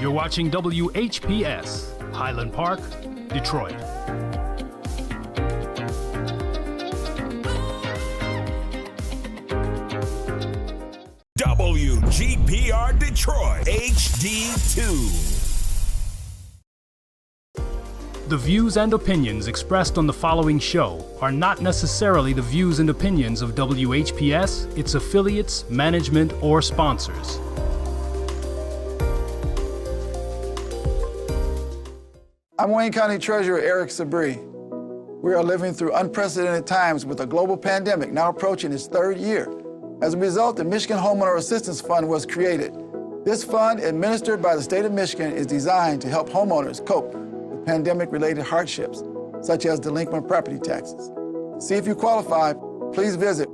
You're watching WHPS, Highland Park, Detroit. WGPR Detroit HD2. The views and opinions expressed on the following show are not necessarily the views and opinions of WHPS, its affiliates, management, or sponsors. I'm Wayne County Treasurer Eric Sabree. We are living through unprecedented times with a global pandemic now approaching its third year. As a result, the Michigan Homeowner Assistance Fund was created. This fund, administered by the state of Michigan, is designed to help homeowners cope with pandemic-related hardships, such as delinquent property taxes. To see if you qualify, please visit.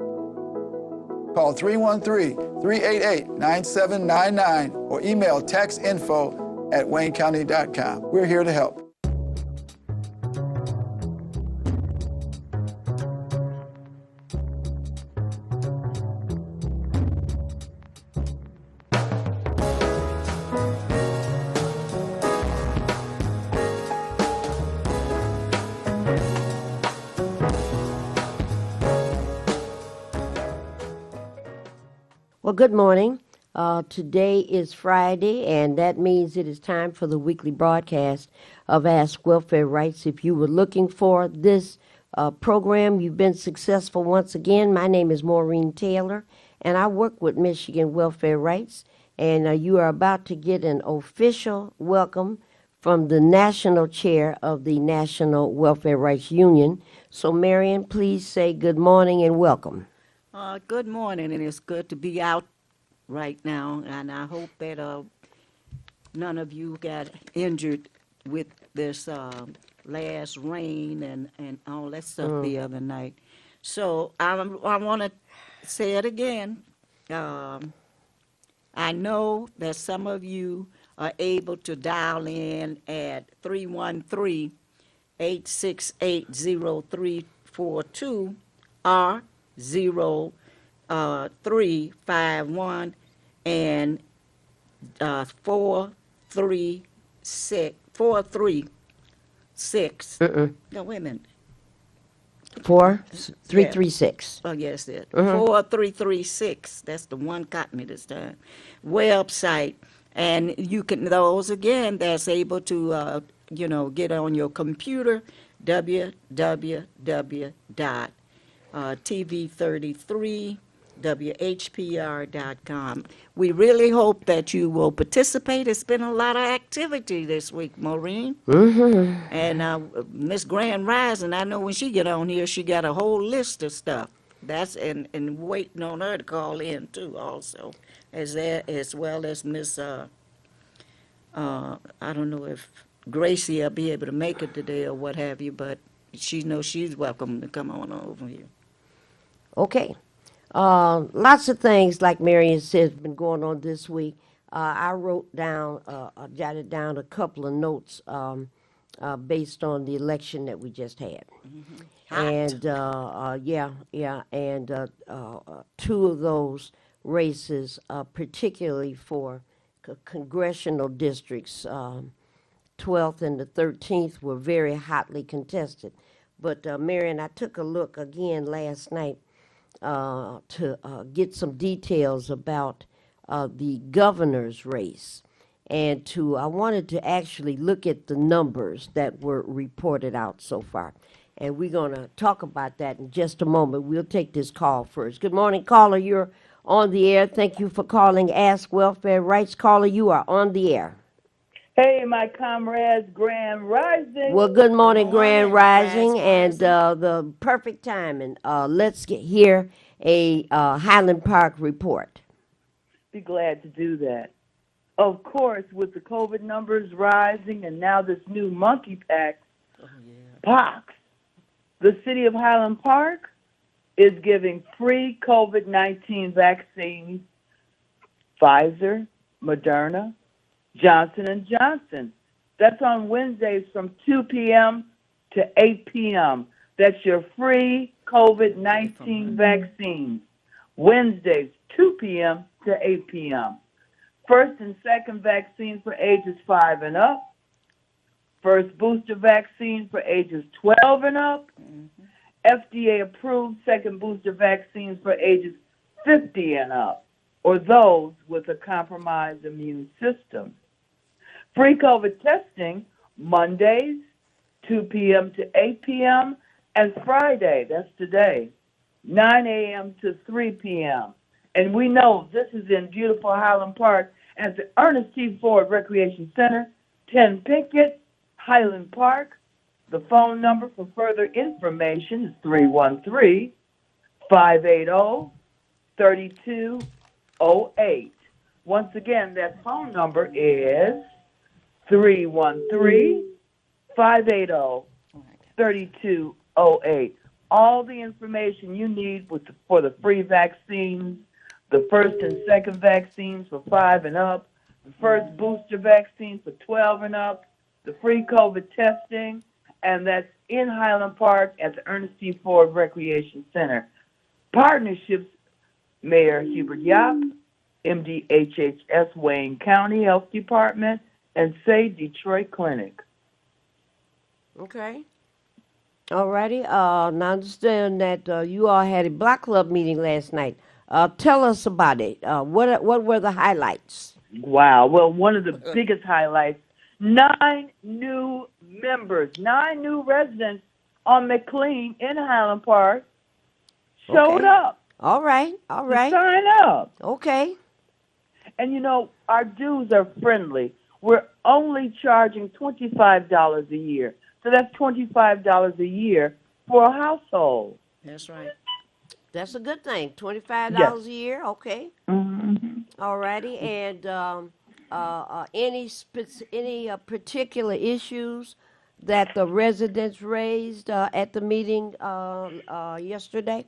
Call 313-388-9799 or email taxinfo@waynecounty.com. We're here to help. Well, good morning. Today is Friday, and that means it is time for the weekly broadcast of Ask Welfare Rights. If you were looking for this program, you've been successful once again. My name is Maureen Taylor, and I work with Michigan Welfare Rights, and you are about to get an official welcome from the National Chair of the National Welfare Rights Union. So, Marion, please say good morning and welcome. Good morning, and it's good to be out right now, and I hope that none of you got injured with this last rain and all that stuff the other night. So I want to say it again. I know that some of you are able to dial in at 313-868-0342 or 0351 and 436. No, wait a minute. 4336. Oh, yes, it. 4336. That's the one caught me this time. Website. And you can, those again, that's able to, get on your computer, www.tv33whpr.com. We really hope that you will participate. It's been a lot of activity this week, Maureen. And Miss Grand Rising, I know when she get on here, she got a whole list of stuff. That's and waiting on her to call in too, also, as well as Miss. I don't know if Gracie will be able to make it today or what have you, but she knows she's welcome to come on over here. Okay. Lots of things, like Marion said, have been going on this week. I jotted down a couple of notes based on the election that we just had. And two of those races, particularly for congressional districts, 12th and the 13th, were very hotly contested. But Marion, I took a look again last night to get some details about the governor's race. And I wanted to actually look at the numbers that were reported out so far. And we're going to talk about that in just a moment. We'll take this call first. Good morning, caller. You're on the air. Thank you for calling Ask Welfare Rights. Caller, you are on the air. Hey, my comrades, Grand Rising. Well, good morning, Grand Rising, and the perfect timing. Let's hear a Highland Park report. Be glad to do that. Of course, with the COVID numbers rising and now this new monkeypox, the city of Highland Park is giving free COVID-19 vaccines, Pfizer, Moderna, Johnson & Johnson. That's on Wednesdays from 2 p.m. to 8 p.m. That's your free COVID-19 vaccines. Wednesdays, 2 p.m. to 8 p.m. first and second vaccines for ages 5 and up, first booster vaccine for ages 12 and up, FDA approved second booster vaccines for ages 50 and up, or those with a compromised immune system. Free COVID testing Mondays, 2 p.m. to 8 p.m., and Friday, that's today, 9 a.m. to 3 p.m. And we know this is in beautiful Highland Park at the Ernest T. Ford Recreation Center, 10 Pickett, Highland Park. The phone number for further information is 313-580-3208. Once again, that phone number is 313-580-3208. All the information you need for the free vaccines, the first and second vaccines for 5 and up, the first booster vaccine for 12 and up, the free COVID testing, and that's in Highland Park at the Ernest T. Ford Recreation Center. Partnerships, Mayor Hubert Yap, MDHHS Wayne County Health Department, and Say Detroit Clinic. Okay. All righty. Now understand that you all had a Block Club meeting last night. Tell us about it. What were the highlights? Wow. Well, one of the biggest highlights, 9 new members, 9 new residents on McLean in Highland Park showed Okay. up All right. All to right. sign up. Okay. And you know, our dues are friendly. We're only charging $25 a year. So that's $25 a year for a household. That's right. That's a good thing. $25 Yes. a year. Okay. Mm-hmm. All righty. And any particular issues that the residents raised at the meeting yesterday?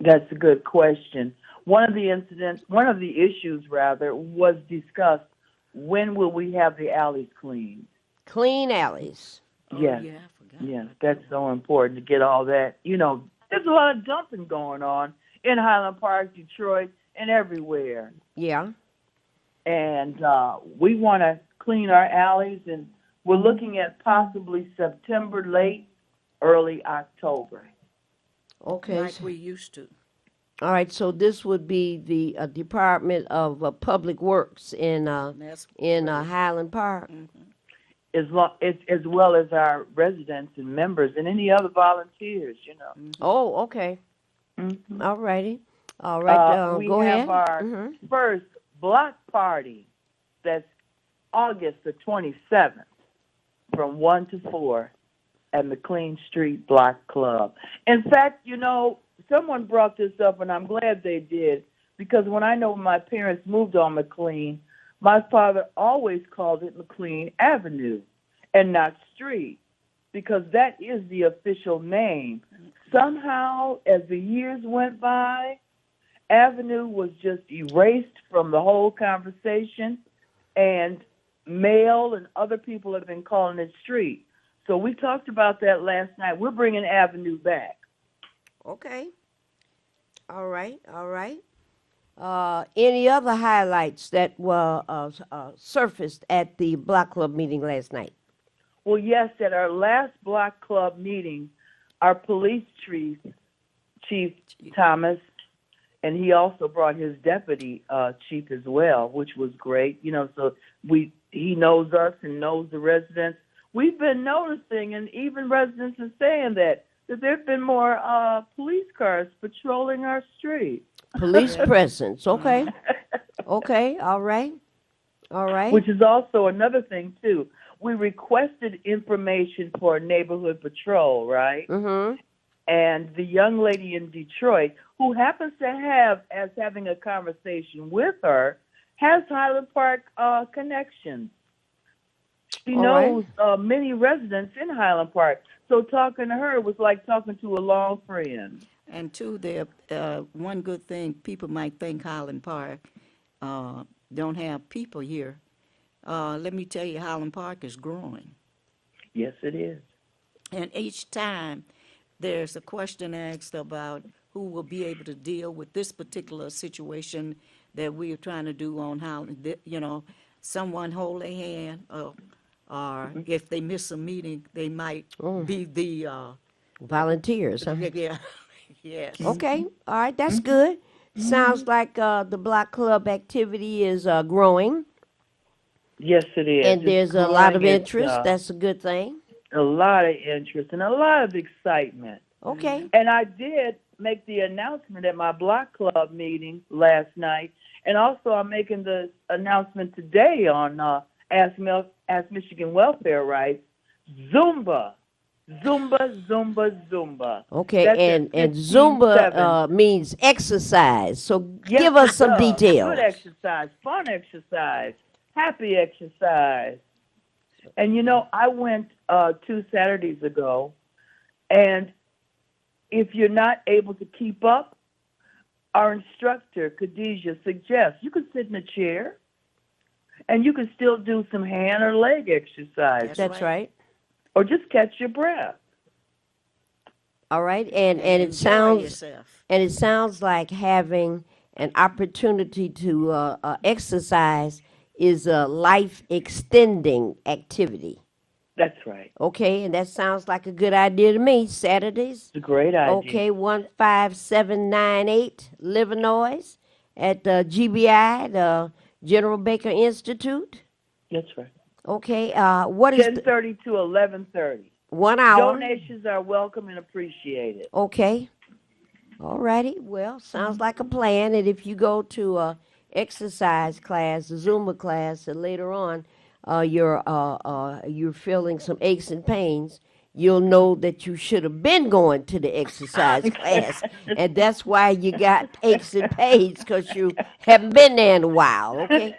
That's a good question. One of the issues was discussed. When will we have the alleys cleaned? Clean alleys. Yes. Oh, yeah, I forgot. Yeah, that's so important to get all that. You know, there's a lot of dumping going on in Highland Park, Detroit, and everywhere. Yeah. And we want to clean our alleys, and we're looking at possibly September, late, early October. Okay. Like we used to. All right. So this would be the Department of Public Works in That's Highland Park. As well as our residents and members and any other volunteers, you know. Oh, okay. Mm-hmm. All righty. All right. We go have ahead. our first block party. That's August the 27th from 1 to 4 at McLean Street Block Club. In fact, you know, someone brought this up, and I'm glad they did, because when my parents moved on McLean, my father always called it McLean Avenue and not Street, because that is the official name. Somehow, as the years went by, Avenue was just erased from the whole conversation, and Mail and other people have been calling it Street. So we talked about that last night. We're bringing Avenue back. Okay. All right. All right. Any other highlights that were surfaced at the Block Club meeting last night? Well, yes, at our last Block Club meeting, our police chief Thomas, and he also brought his deputy chief as well, which was great. You know, so he knows us and knows the residents. We've been noticing, and even residents are saying that there have been more police cars patrolling our street. Police presence. Okay. Okay. All right. All right. Which is also another thing, too. We requested information for a neighborhood patrol, right? Mm-hmm. And the young lady in Detroit, who happens to having a conversation with her, has Highland Park connections. She knows many residents in Highland Park. So talking to her was like talking to a long friend. And two, there one good thing, people might think Highland Park don't have people here. Let me tell you, Highland Park is growing. Yes, it is. And each time there's a question asked about who will be able to deal with this particular situation, that we are trying to do on how, someone hold their hand, or if they miss a meeting, they might be the, Volunteers, huh? yeah, yes. Okay, all right, that's good. Sounds like the block club activity is growing, Yes, it is. and It's there's a lot of growing. interest. That's a good thing. A lot of interest and a lot of excitement. Okay. And I did make the announcement at my block club meeting last night, and also I'm making the announcement today on Ask Michigan Welfare Rights. Zumba, Zumba. Okay, That's and at Zumba 15-7. means exercise. So Yes, give us it some does. details. Good exercise, fun exercise, happy exercise. And I went 2 Saturdays ago, and if you're not able to keep up, our instructor, Khadijah, suggests you can sit in a chair and you can still do some hand or leg exercise That's right. or just catch your breath. All right, and it Enjoy sounds yourself. and it sounds like having an opportunity to exercise is a life extending activity. That's right. Okay, and that sounds like a good idea to me. Saturdays. It's a great idea. Okay, 15798 Livernois at the GBI, the General Baker Institute. That's right. Okay, what is 10:30 to 11:30. 1 hour? Donations are welcome and appreciated. Okay. All righty. Well, sounds like a plan. And if you go to a exercise class, a Zumba class, and later on you're feeling some aches and pains, you'll know that you should have been going to the exercise class, and that's why you got aches and pains because you haven't been there in a while. Okay.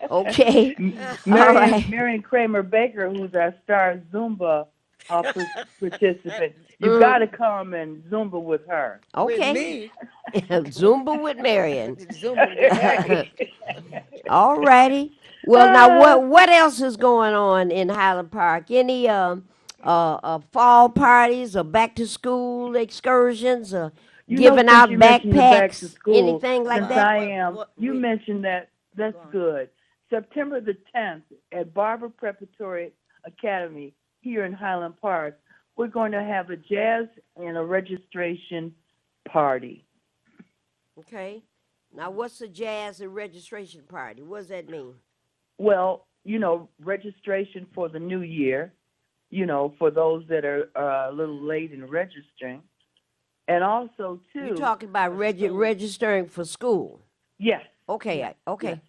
Okay. All right. Marion Kramer Baker, who's our star Zumba participant, you got to come and Zumba with her. Okay. Zumba with Marion. Zumba. All righty. Well, now what else is going on in Highland Park? Any fall parties or back to school excursions or giving since out you mentioned the back to backpacks, school, anything like since that? I am. You mentioned that. That's good. September the 10th at Barber Preparatory Academy here in Highland Park, we're going to have a jazz and a registration party. Okay. Now, what's a jazz and registration party? What does that mean? Well, registration for the new year, for those that are a little late in registering. And also, too. You're talking about registering for school. Yes. Okay. Okay.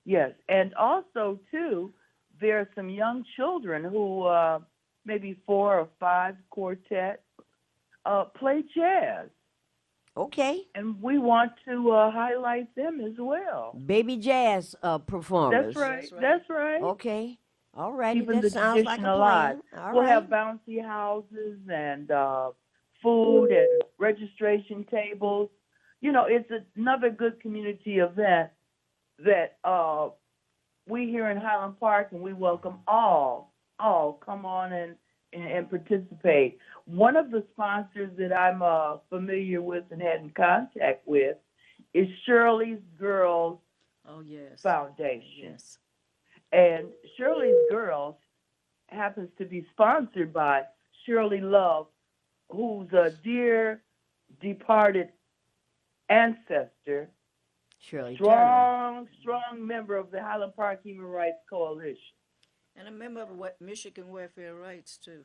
Yes. And also, too, there are some young children who, maybe 4 or 5 quartet, play jazz. Okay. And we want to highlight them as well. Baby jazz performers. That's right. Okay. All righty. Keeping That the sounds like a tradition alive. plan. All We'll right. have bouncy houses and food and registration tables. It's another good community event that we here in Highland Park, and we welcome all come on and participate. One of the sponsors that I'm familiar with and had in contact with is Shirley's Girls Foundation. Yes. And Shirley's Girls happens to be sponsored by Shirley Love, who's a dear departed ancestor, Shirley Turner. strong member of the Highland Park Human Rights Coalition. And a member of Michigan Welfare Rights, too.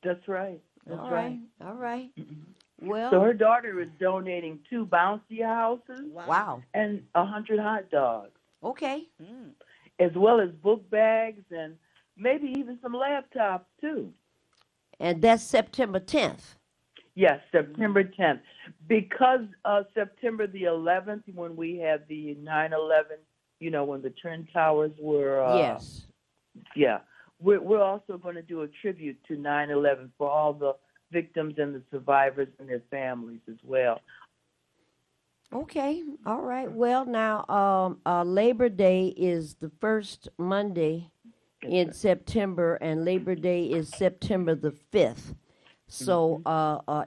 That's right. That's All right. All right. Well, So her daughter is donating 2 bouncy houses wow. and 100 hot dogs, Okay. as well as book bags and maybe even some laptops, too. And that's September 10th. Yes, September 10th. Because September the 11th, when we had the 9/11, when the Twin Towers were... Yes. Yeah. We're also going to do a tribute to 9/11 for all the victims and the survivors and their families as well. Okay. All right. Well, now, Labor Day is the first Monday in September, and Labor Day is September the 5th. So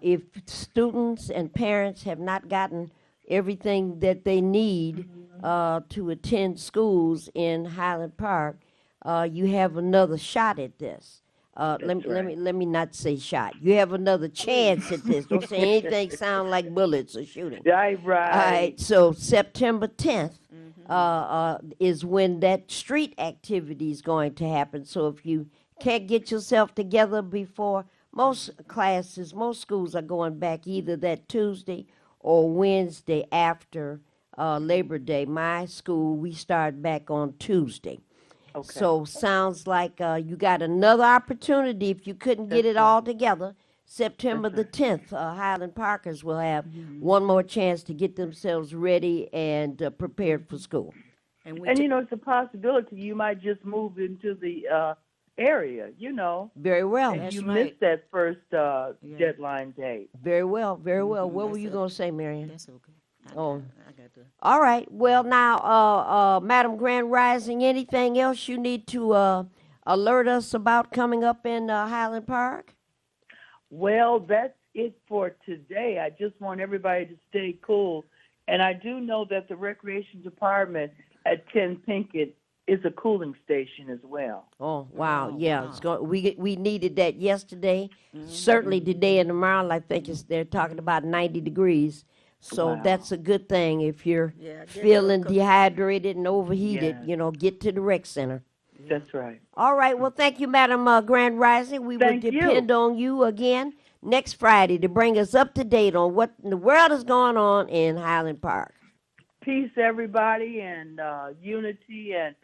if students and parents have not gotten everything that they need to attend schools in Highland Park, you have another shot at this. Let me not say shot. You have another chance at this. Don't say anything sound like bullets or shooting. Right, All right. right. So September 10th is when that street activity is going to happen. So if you can't get yourself together before, most classes, most schools are going back either that Tuesday or Wednesday after Labor Day. My school, we start back on Tuesday. Okay. So sounds like you got another opportunity if you couldn't get it all together. September the 10th, Highland Parkers will have one more chance to get themselves ready and prepared for school. And we And you know, it's a possibility you might just move into the area, you know, Very well. and That's you right. missed that first deadline date. Very well. Very well. What were you going to say, Marion? That's okay. Oh. I got to. All right. Well, now, Madam Grand Rising, anything else you need to alert us about coming up in Highland Park? Well, that's it for today. I just want everybody to stay cool. And I do know that the Recreation Department at 10 Pinkett is a cooling station as well. Oh, wow. Oh, Yeah. wow. It's we needed that yesterday. Certainly today and tomorrow, I think they're talking about 90 degrees. So Wow. that's a good thing. If you're Yeah, get feeling to- dehydrated and overheated, Yeah. Get to the rec center. That's right. All right. Well, thank you, Madam Grand Rising. We Thank will you. depend on you again next Friday to bring us up to date on what in the world is going on in Highland Park. Peace, everybody, and unity, and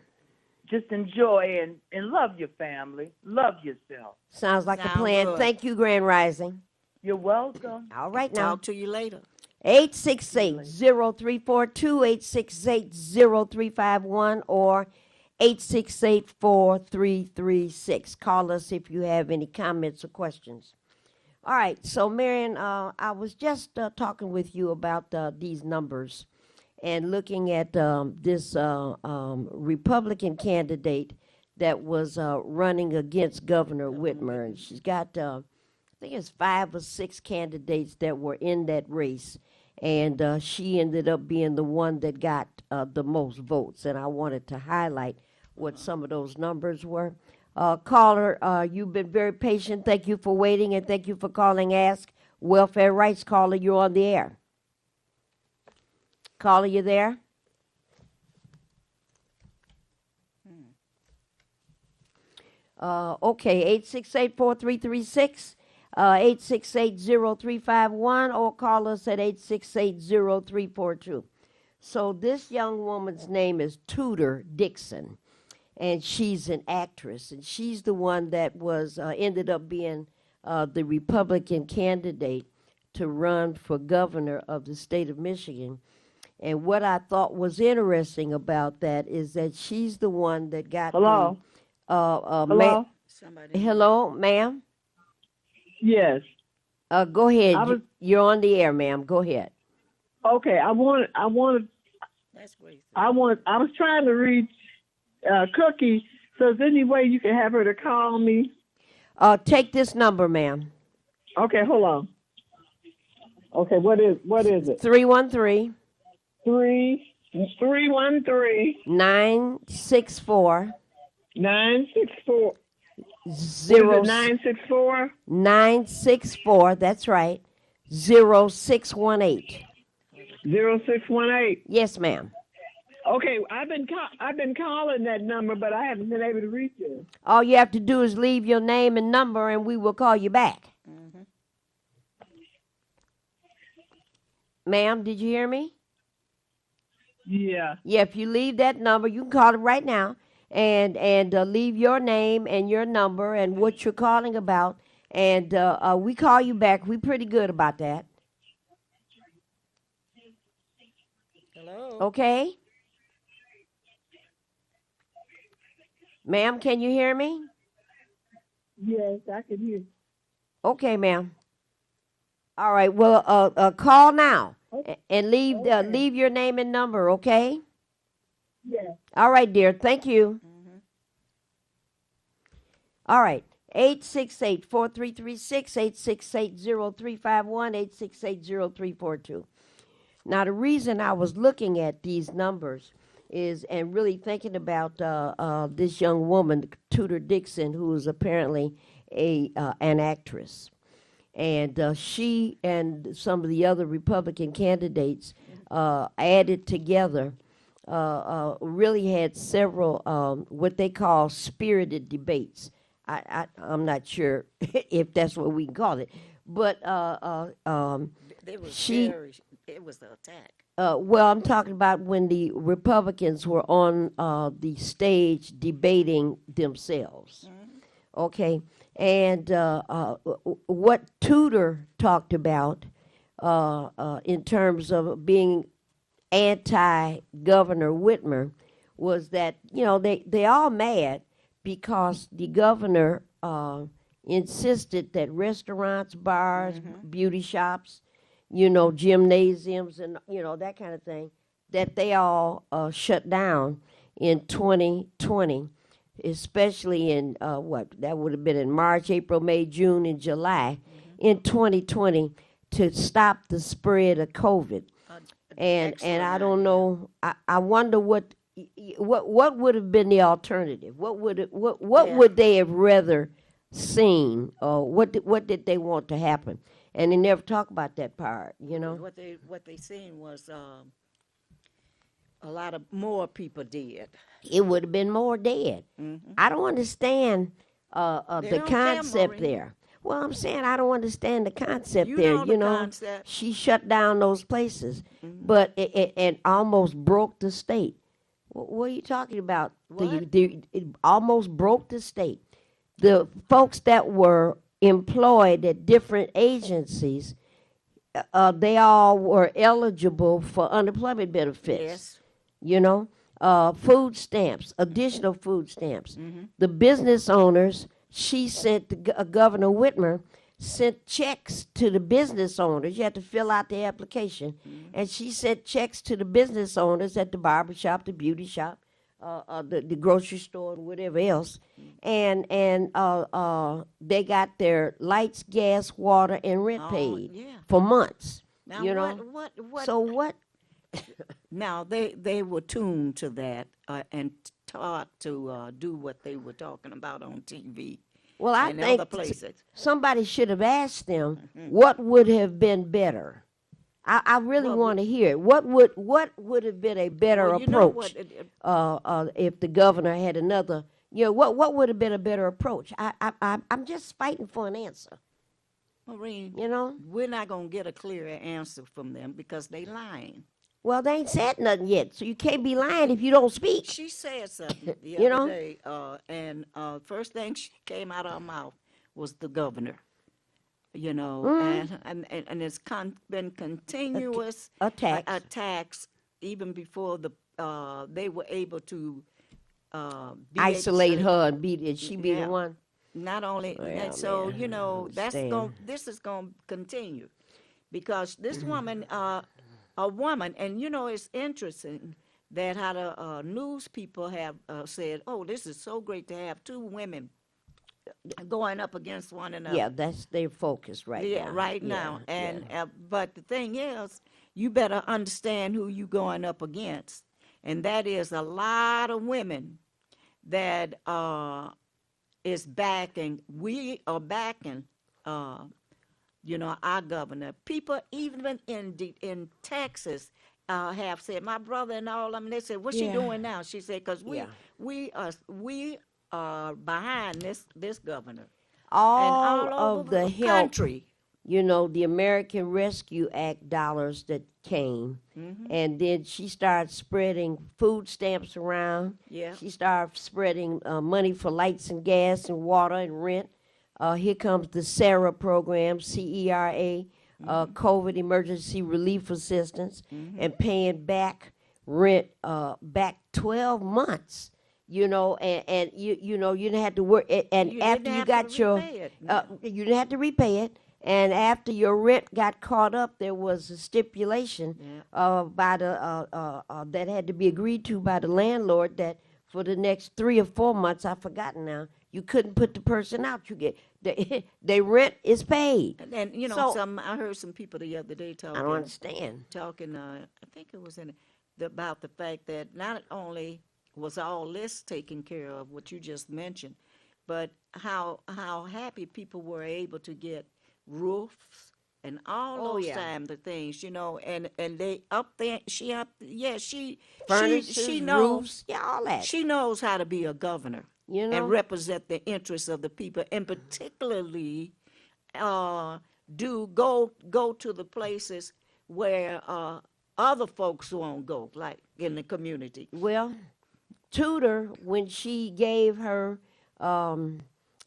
just enjoy and love your family. Love yourself. Sounds like a Sound plan. good. Thank you, Grand Rising. You're welcome. All right now. Talk to you later. 868-0342, 868-0351, or 868-4336. Call us if you have any comments or questions. All right, so Marion, I was just talking with you about these numbers and looking at this Republican candidate that was running against Governor Whitmer. And she's got, I think it's 5 or 6 candidates that were in that race. And she ended up being the one that got the most votes. And I wanted to highlight what some of those numbers were. Caller, you've been very patient. Thank you for waiting, and thank you for calling Ask Welfare Rights. Caller, you're on the air. Caller, you there? Okay, 868-4336. 868-0351, or call us at 868-0342. So this young woman's name is Tudor Dixon, and she's an actress, and she's the one that was ended up being the Republican candidate to run for governor of the state of Michigan. And what I thought was interesting about that is that she's the one that got Hello? Hello? Somebody. Hello, ma'am. Yes. Go ahead. I was- You're on the air, ma'am. Go ahead. Okay. I was trying to reach Cookie. So is there any way you can have her to call me? Take this number, ma'am. Okay, hold on. Okay, what is it? 313 313 964 964. zero 964? 964. That's right. 0618. 0618. Yes, ma'am. Okay, I've been calling that number, but I haven't been able to reach it. All you have to do is leave your name and number, and we will call you back. Ma'am, did you hear me? Yeah. Yeah, if you leave that number, you can call it right now, and leave your name and your number and what you're calling about, and we call you back. We're pretty good about that. Hello. Okay? Ma'am, can you hear me? Yes, I can hear. Okay, ma'am. All right. Well, call now and leave your name and number. Okay. Yeah. All right, dear. Thank you. All right. 868-4336, 868-0351, 868-0342. Now, the reason I was looking at these numbers is, and really thinking about this young woman, Tudor Dixon, who is apparently an actress. And she and some of the other Republican candidates added together really had several what they call spirited debates. I'm not sure if that's what we can call it, but it was the attack. well, I'm talking about when the Republicans were on the stage debating themselves. Okay, and what Tudor talked about in terms of being anti-Governor Whitmer was that, you know, they all mad because the governor insisted that restaurants, bars, beauty shops, you know, gymnasiums and, you know, that kind of thing, that they all shut down in 2020, especially in that would have been in March, April, May, June, and July in 2020 to stop the spread of COVID. And I don't know, I wonder what would have been the alternative? What would they have rather seen? Or what did they want to happen? And they never talk about that part, you know. What they seen was a lot of more people dead. It would have been more dead. I don't understand They the don't care, concept Maureen. there. Well, I'm saying I don't understand the concept You there. know the You know, concept. she shut down those places, but it almost broke the state. What are you talking about? It almost broke the state. The folks that were employed at different agencies, they all were eligible for unemployment benefits. Yes. You know, food stamps, additional food stamps. The business owners, she sent Governor Whitmer sent checks to the business owners. You had to fill out the application, and she sent checks to the business owners at the barber shop, the beauty shop, the grocery store, and whatever else. And they got their lights, gas, water, and rent paid yeah. for months. Now you know. what? So what? Now they were tuned to that and taught to do what they were talking about on TV. Well, I and think other places. somebody should have asked them what would have been better. I really want to hear it. What would have been a better Well, you know approach what, if the governor had another? You know, what would have been a better approach? I'm just fighting for an answer. Maureen, You know. we're not gonna get a clear answer from them because they lying. Well, they ain't said nothing yet, so you can't be lying if you don't speak. She said something the You know? other day, and first thing she came out of her mouth was the governor. You know, and it's been continuous Attacks. attacks even before they were able to Isolate her and beat it. She be Yeah. the one. Not only, Well, and so man, you know, understand. this is going to continue because this woman, a woman, and you know, it's interesting that how the news people have said, "Oh, this is so great to have two women going up against one another." Yeah, that's their focus right now. Yeah, right Yeah, now. And yeah. but the thing is, you better understand who you going up against, and that is a lot of women that is backing. We are backing. You know, our governor. People even in Texas have said, my brother and all of them. They said, "What's she Yeah. doing now?" She said, "Cause Yeah. we are behind this governor." all and all of over the help, country. you know, the American Rescue Act dollars that came, and then she started spreading food stamps around. Yeah. She started spreading money for lights and gas and water and rent. Here comes the SARA program, CERA, COVID Emergency Relief Assistance, and paying back rent back 12 months. You know, and you know, you didn't have to work. And You after didn't you have got to your, repay it. you didn't have to repay it. And after your rent got caught up, there was a stipulation by the that had to be agreed to by the landlord that for the next 3 or 4 months. I've forgotten now. You couldn't put the person out. You get they rent is paid. And you know, So- I heard some people the other day I talking. don't understand. I think it was about the fact that not only was all this taken care of, what you just mentioned, but how happy people were able to get roofs and all Oh, those yeah. types of things, you know, and they up there, she Furnaces, knows, roofs, yeah, all that. she knows how to be a governor, You know? and represent the interests of the people, and particularly go to the places where other folks won't go, like in the community. Well, Tudor, when she gave her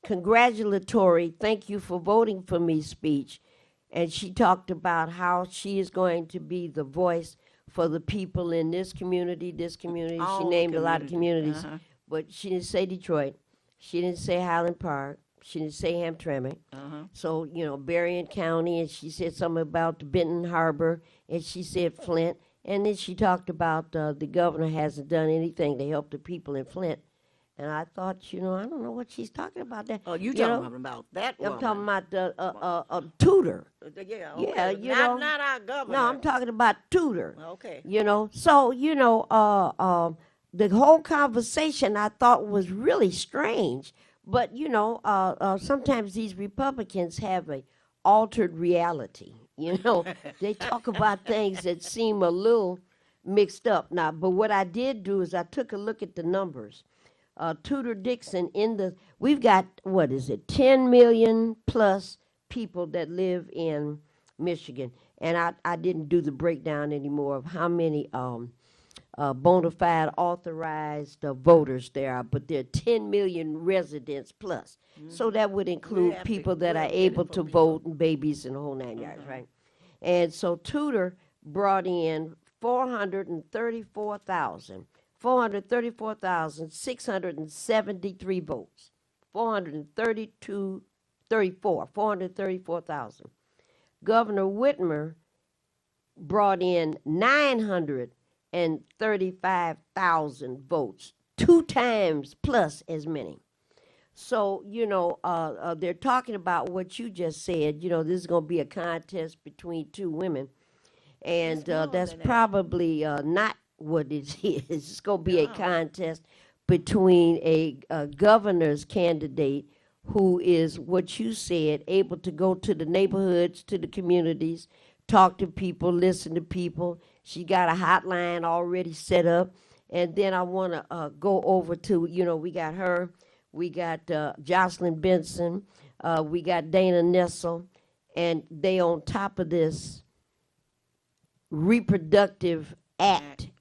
congratulatory "thank you for voting for me" speech, and she talked about how she is going to be the voice for the people in this community. She All the named a lot of community, communities, but she didn't say Detroit. She didn't say Highland Park. She didn't say Hamtramck. So, you know, Berrien County, and she said something about Benton Harbor, and she said Flint. And then she talked about the governor hasn't done anything to help the people in Flint. And I thought, you know, I don't know what she's talking about there. Oh, you know, talking about that I'm woman. talking about Tudor. Yeah, Yeah, okay. you know. Not our governor. No, I'm talking about Tudor. Okay. You know, so, you know, the whole conversation I thought was really strange. But, you know, sometimes these Republicans have a altered reality. You know, they talk about things that seem a little mixed up now. But what I did do is I took a look at the numbers. Tudor Dixon we've got, 10 million plus people that live in Michigan. And I didn't do the breakdown anymore of how many bona fide authorized voters there are, but there are 10 million residents plus. So that would include have to- people that we're are getting able for to people. vote and babies and the whole 9 yards, right? And so Tudor brought in 434,673 votes. 434,000. Governor Whitmer brought in 935,000 votes, 2 times plus as many. So, you know, they're talking about what you just said. You know, this is going to be a contest between 2 women. And that's probably not what it is. It's going to be a contest between a governor's candidate who is, what you said, able to go to the neighborhoods, to the communities, talk to people, listen to people. She got a hotline already set up. And then I want to go over to, you know, we got her, we got Jocelyn Benson, we got Dana Nessel, and they on top of this reproductive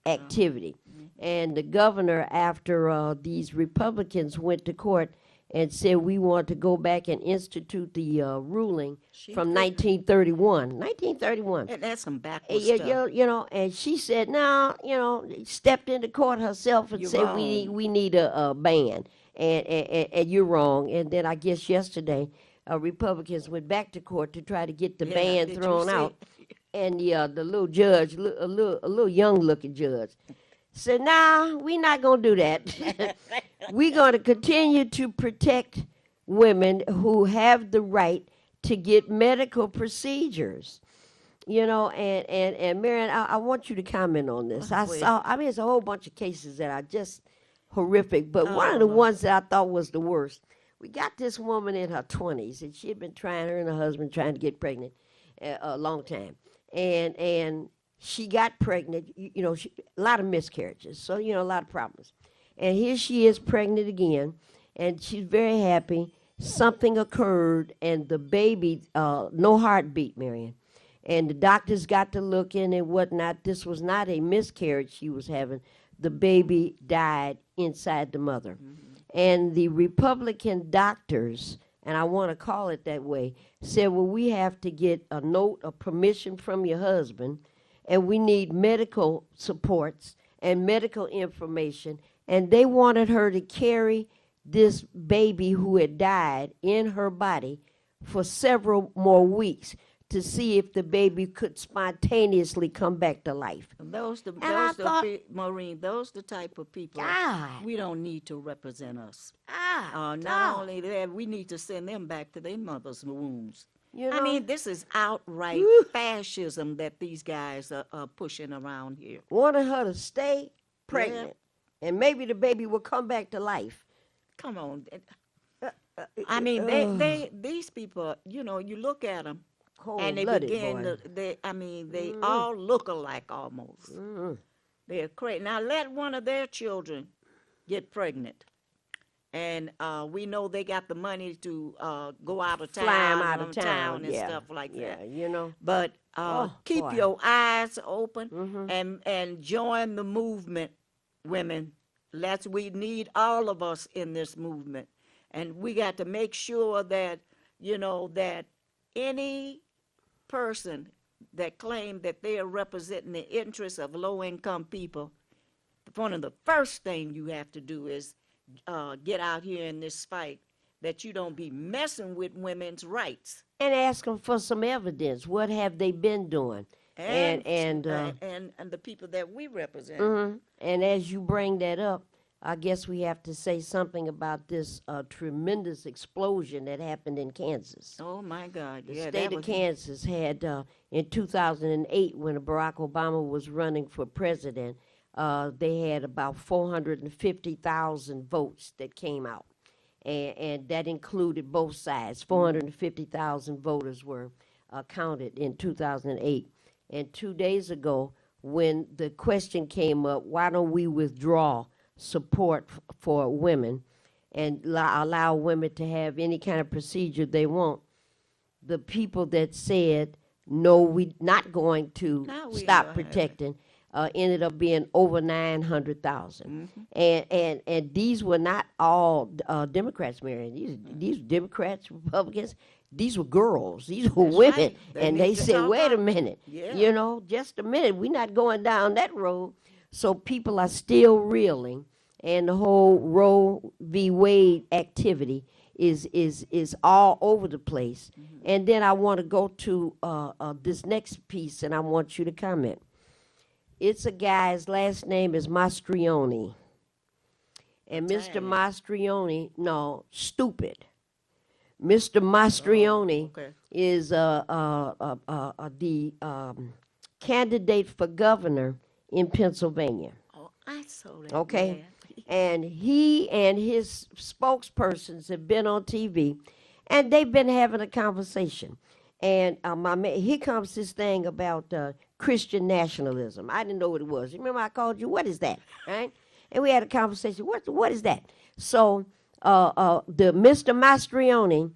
activity. And the governor, after these Republicans went to court and said we want to go back and institute the ruling from 1931. 1931. And that's some backwards Yeah, stuff. you know, and she said, no, you know, stepped into court herself and You're said wrong. we need a ban, and you're wrong. And then I guess yesterday, Republicans went back to court to try to get the Yeah, ban did you thrown see? out, and the little judge, a little young looking judge, said, nah, we're not gonna do that. We're gonna continue to protect women who have the right to get medical procedures. You know, and Marion, I want you to comment on this. I mean, it's a whole bunch of cases that are just horrific, but one of the ones that I thought was the worst. We got this woman in her 20s, and she had been her and her husband trying to get pregnant a long time, and she got pregnant. You know, a lot of miscarriages, so you know, a lot of problems. And here she is pregnant again, and she's very happy. Something occurred, and the baby, no heartbeat, Marion. And the doctors got to looking and whatnot. This was not a miscarriage she was having. The baby died inside the mother. And the Republican doctors, and I want to call it that way, said, well, we have to get a note of permission from your husband, and we need medical supports and medical information. And they wanted her to carry this baby who had died in her body for several more weeks to see if the baby could spontaneously come back to life. I thought- Maureen, those the type of people God. we don't need to represent us. Not dog. only that, we need to send them back to their mother's wombs. You I know? mean, this is outright fascism that these guys are pushing around here. Wanted her to stay pregnant, and maybe the baby will come back to life. Come on. I mean, these people, you know, you look at them, and they Cold-blooded, begin boy. to, they all look alike almost. They're crazy. Now, let one of their children get pregnant. And we know they got the money to go out of town, Fly 'em out of town, and yeah. stuff like Yeah, that. you know. But keep boy. your eyes open and join the movement, women. We need all of us in this movement. And we got to make sure that, you know, that any person that claim that they are representing the interests of low-income people, one of the first thing you have to do is get out here in this fight that you don't be messing with women's rights. And ask them for some evidence. What have they been doing? And the people that we represent. And as you bring that up, I guess we have to say something about this tremendous explosion that happened in Kansas. Oh my God! The Yeah, state of Kansas had, in 2008, when Barack Obama was running for president, they had about 450,000 votes that came out. And that included both sides. 450,000 voters were counted in 2008. And 2 days ago, when the question came up, why don't we withdraw support for women and allow women to have any kind of procedure they want, the people that said, no, we're not going to stop protecting, ended up being over 900,000. And these were not all Democrats, Mary. These were Democrats, Republicans. These were girls. These were women. right. They And need they to said, talk wait a about- minute, Yeah. you know, just a minute. We're not going down that road. So people are still reeling. And the whole Roe v. Wade activity is all over the place. And then I want to go to this next piece, and I want you to comment. It's a guy, his last name is Mastrioni. And Mr. Mastrioni, no, stupid. Mr. Mastrioni okay. is the candidate for governor in Pennsylvania. Oh, I saw that. Okay. Yeah. And he and his spokespersons have been on TV, and they've been having a conversation. And here comes this thing about Christian nationalism. I didn't know what it was. Remember I called you, what is that? Right? And we had a conversation. What is that? So the Mr. Mastrioni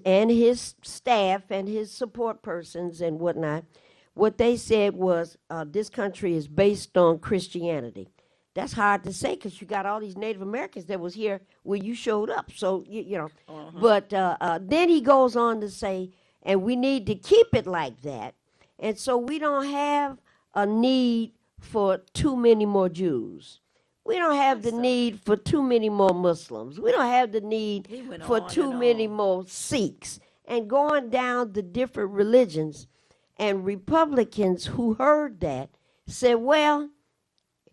and his staff and his support persons and whatnot, what they said was this country is based on Christianity. That's hard to say because you got all these Native Americans that was here when you showed up. So, you know. But then he goes on to say, and we need to keep it like that. And so we don't have a need for too many more Jews. We don't have the need for too many more Muslims. We don't have the need for too many more Sikhs. And going down the different religions, and Republicans who heard that said, well,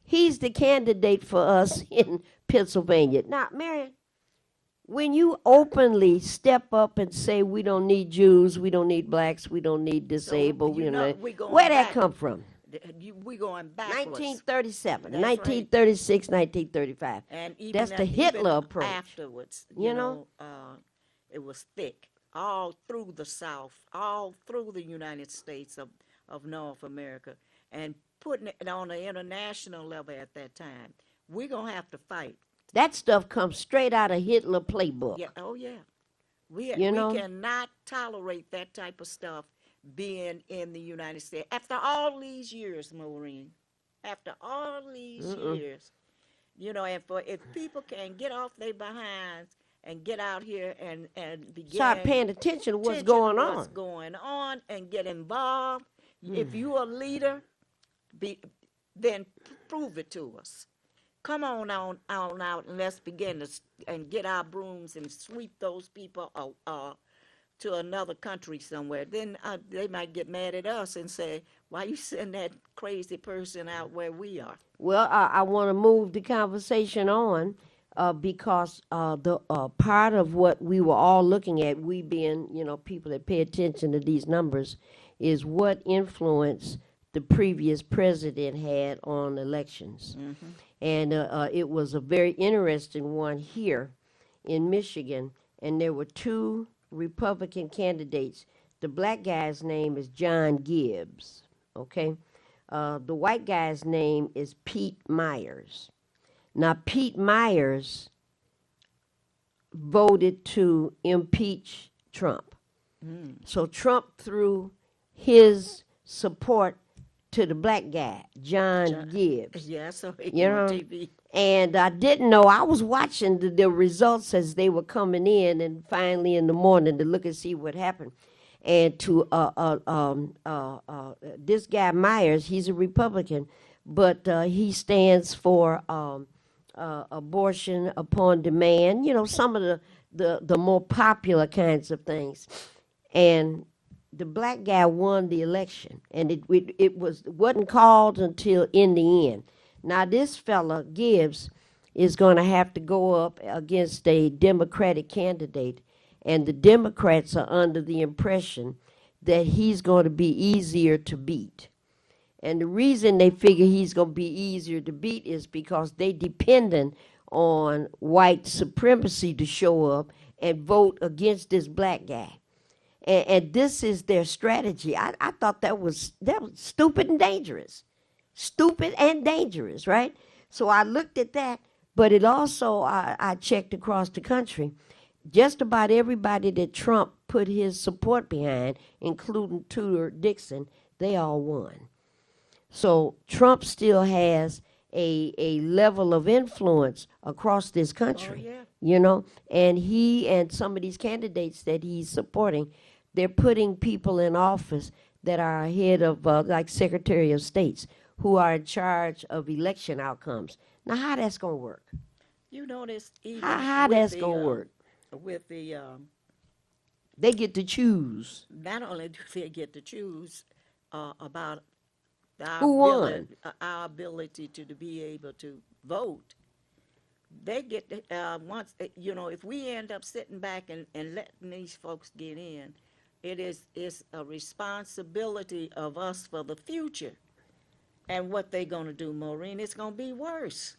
he's the candidate for us in Pennsylvania. Now, Marion, when you openly step up and say we don't need Jews, we don't need blacks, we don't need disabled, you know, where we going that back. come from? We going backwards. 1937, That's right. 1936, 1935. And even That's the even Hitler approach. Afterwards, You know? it was thick all through the South, all through the United States of North America, and putting it on an international level at that time. We're gonna have to fight. That stuff comes straight out of Hitler playbook. Yeah. Oh yeah. You know? We cannot tolerate that type of stuff being in the United States after all these years, Maureen. After all these years, you know, and if people can get off their behinds and get out here and begin Start paying attention to what's attention going to on. what's going on, and get involved. If you're a leader, then prove it to us. Come on out and let's begin and get our brooms and sweep those people to another country somewhere, then they might get mad at us and say, why you send that crazy person out where we are? Well, I want to move the conversation on because the part of what we were all looking at, we being, people that pay attention to these numbers, is what influence the previous president had on elections. And it was a very interesting one here in Michigan, and there were two Republican candidates. The black guy's name is John Gibbs, okay? The white guy's name is Pete Myers. Now, Pete Myers voted to impeach Trump. So Trump threw his support to the black guy, John Gibbs. Yeah, I saw it You on know, TV. and I didn't know. I was watching the results as they were coming in, and finally in the morning to look and see what happened. And to this guy Myers, he's a Republican, but he stands for abortion upon demand. Some of the more popular kinds of things. And the black guy won the election, and it wasn't called until in the end. Now this fella Gibbs is going to have to go up against a Democratic candidate, and the Democrats are under the impression that he's going to be easier to beat. And the reason they figure he's going to be easier to beat is because they dependent on white supremacy to show up and vote against this black guy. And this is their strategy. I thought that was stupid and dangerous. Stupid and dangerous, right? So I looked at that, but it also, I checked across the country. Just about everybody that Trump put his support behind, including Tudor Dixon, they all won. So Trump still has a level of influence across this country, and he and some of these candidates that he's supporting, they're putting people in office that are ahead of, like Secretary of States, who are in charge of election outcomes. Now, how that's going to work? You notice even How with that's the, going to work? with the They get to choose. not only do they get to choose about Who our ability to be able to vote, they get once if we end up sitting back and letting these folks get in, it's a responsibility of us for the future. And what they gonna do, Maureen? It's gonna be worse.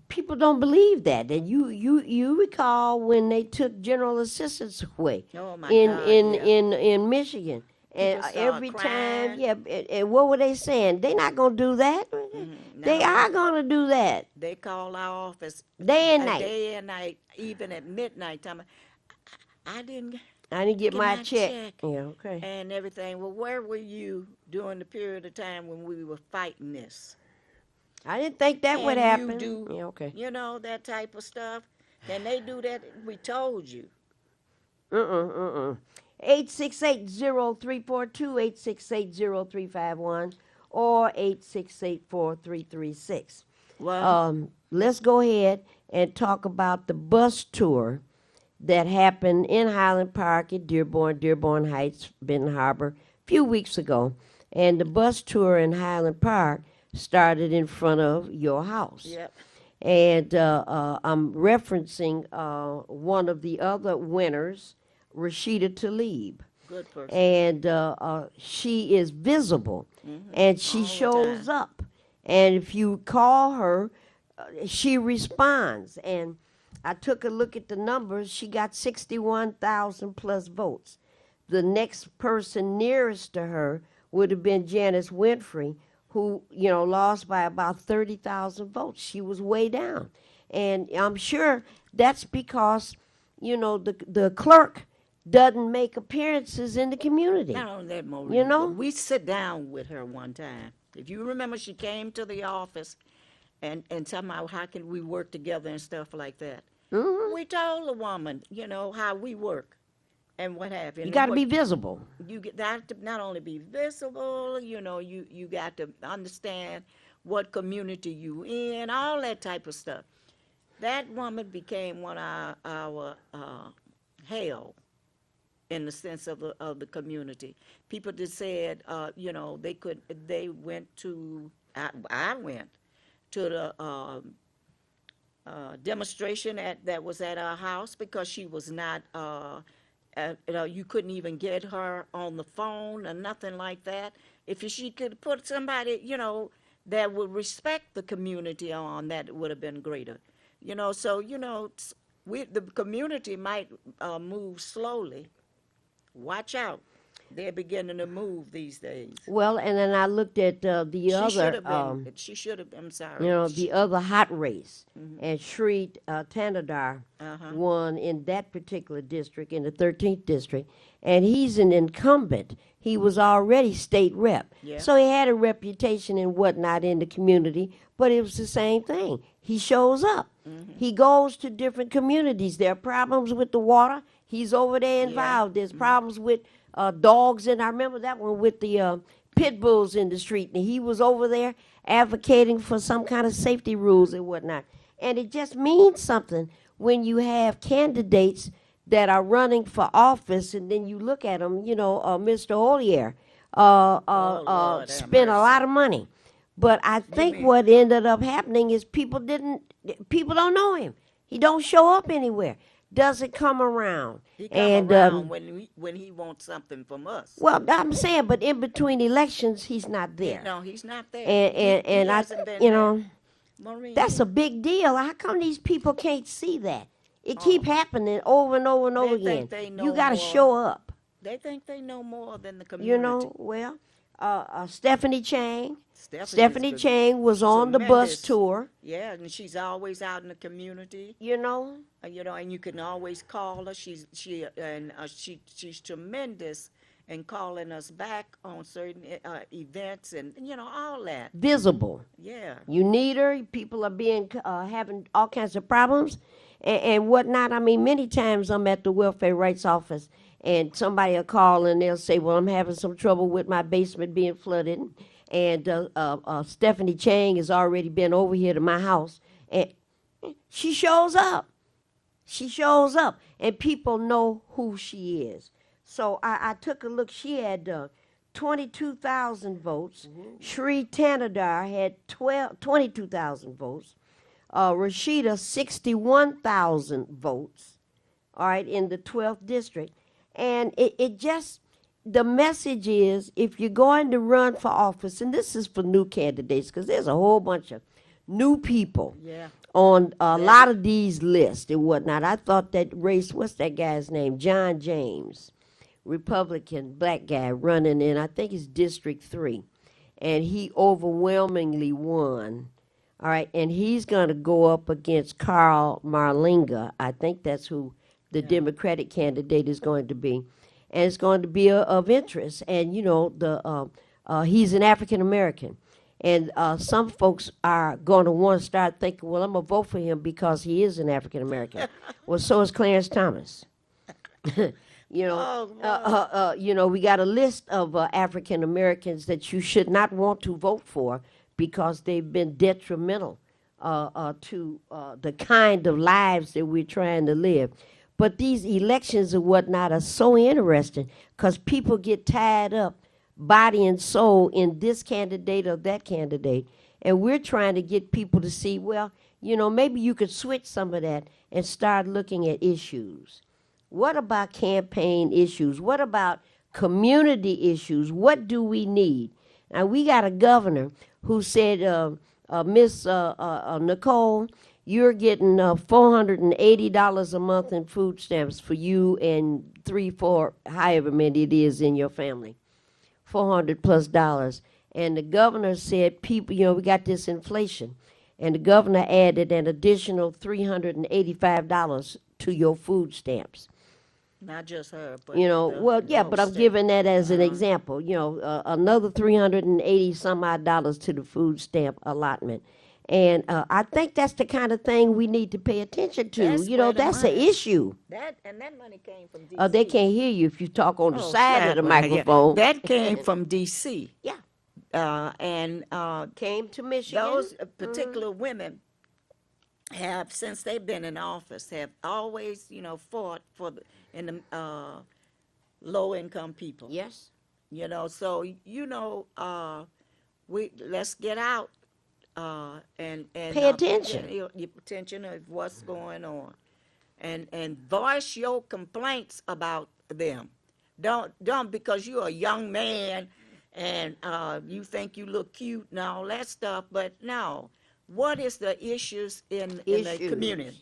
People don't believe that. And you recall when they took general assistance away Oh my in God, in, yeah. in in Michigan. And People started every crying. time, and what were they saying? They're not gonna do that. They No. are gonna do that They call our office day and a night. day and night, even at midnight time. I didn't I didn't get get my my check. check. Yeah, okay. and everything. Well, where were you during the period of time when we were fighting this? I didn't think that would And happen. You do, Yeah, okay. that type of stuff. Can they do that? We told you. 868-0342, 868-0351, or 868-4336. Well, Let's go ahead and talk about the bus tour that happened in Highland Park at Dearborn Heights, Benton Harbor, a few weeks ago. And the bus tour in Highland Park started in front of your house. Yep. And I'm referencing one of the other winners, Rashida Tlaib. Good person. And she is visible, and she All the shows time. up. And if you call her, she responds. And I took a look at the numbers. She got 61,000 plus votes. The next person nearest to her would have been Janice Winfrey, who, lost by about 30,000 votes. She was way down. And I'm sure that's because, the clerk doesn't make appearances in the community. Not only that, Maureen, You know? but we sit down with her one time. If you remember, she came to the office and talking about how can we work together and stuff like that. Mhm. We told the woman, how we work and what have you. You And got to what- be visible. You get that to not only be visible, you got to understand what community you in, all that type of stuff. That woman became one of our hell in the sense of the community. People that said, you know, they went to, I went to the demonstration that was at our house because she was not, you know, you couldn't even get her on the phone or nothing like that. If she could put somebody, you know, that would respect the community on, that would have been greater. You know, so, you know, the community might move slowly. Watch out. They're beginning to move these days. Well, and then I looked at the She should other, have been, she should have, I'm sorry. you know, the other hot race, and Sri Tanadar won in that particular district, in the 13th district, and he's an incumbent. He was already state rep, Yeah. so he had a reputation and whatnot in the community. But it was the same thing. He shows up. He goes to different communities. There are problems with the water. He's over there involved. There's problems with dogs, and I remember that one with the pit bulls in the street, and he was over there advocating for some kind of safety rules and whatnot. And it just means something when you have candidates that are running for office, and then you look at them, you know, Mr. Ollier Lord, have spent a mercy. lot of money. But I think what ended up happening is people don't know him. He don't show up anywhere. Doesn't come around. He come and around when he wants something from us. well, I'm saying, but in between elections, he's not there. No, he's not there. And he I, hasn't been you there. know, Maureen, that's a big deal. How come these people can't see that? It keep happening over and over and over They think again. they You know got to more. show up. they think they know more than the community. You know, well, Stephanie Chang. Stephanie's Stephanie been Chang was on the bus tremendous. tour. Yeah, and she's always out in the community. You know, You know, and you can always call her. She's tremendous in calling us back on certain events and you know all that. visible. Yeah. You need her. People are being having all kinds of problems and whatnot. I mean, many times I'm at the welfare rights office and somebody will call and they'll say, "Well, I'm having some trouble with my basement being flooded," and Stephanie Chang has already been over here to my house, and she shows up. She shows up, and people know who she is. So I took a look. She had 22,000 votes. Sri Tanadar had 22,000 votes. Rashida, 61,000 votes, all right, in the 12th district. And it just, the message is, if you're going to run for office, and this is for new candidates, because there's a whole bunch of new people Yeah. on a lot of these lists and whatnot. I thought that race, what's that guy's name? John James, Republican, black guy running in, I think it's District 3. And he overwhelmingly won. All right, and he's going to go up against Carl Marlinga. I think that's who the Democratic candidate is going to be. And it's going to be of interest. And, you know, he's an African American. And some folks are going to want to start thinking, well, I'm going to vote for him because he is an African American. Well, so is Clarence Thomas. You know, you know, we got a list of African Americans that you should not want to vote for because they've been detrimental to the kind of lives that we're trying to live. But these elections and whatnot are so interesting because people get tied up body and soul in this candidate or that candidate. And we're trying to get people to see, well, you know, maybe you could switch some of that and start looking at issues. What about campaign issues? What about community issues? What do we need? Now, we got a governor who said, Miss Nicole, you're getting $480 a month in food stamps for you and 3, 4, however many it is in your family. $400+. And the governor said, people, you know, we got this inflation. And the governor added an additional $385 to your food stamps. Not just her, but You know, well, yeah, the but whole I'm state. giving that as an example. You know, another $380 some odd dollars to the food stamp allotment. And I think that's the kind of thing we need to pay attention to. That's You know, where the that's an money- issue. That money came from D.C. They can't hear you if you talk on the Oh, side of the flat, yeah. microphone. That came from D.C. Yeah, And came to Michigan. those particular women have, since they've been in office, have always, you know, fought for low-income people. Yes. You know, so let's get out and Pay attention. your attention of what's going on, and voice your complaints about them. Don't because you're a young man and you think you look cute and all that stuff, but no. What is the issues in the community?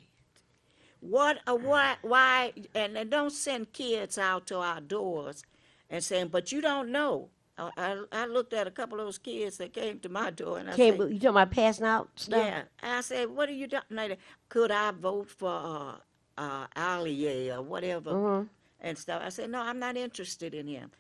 Why, and don't send kids out to our doors and saying, but you don't know. I looked at a couple of those kids that came to my door and I said, You talking about passing out stuff? yeah. I said, what are you doing? Could I vote for Allier or whatever and stuff? I said, no, I'm not interested in him.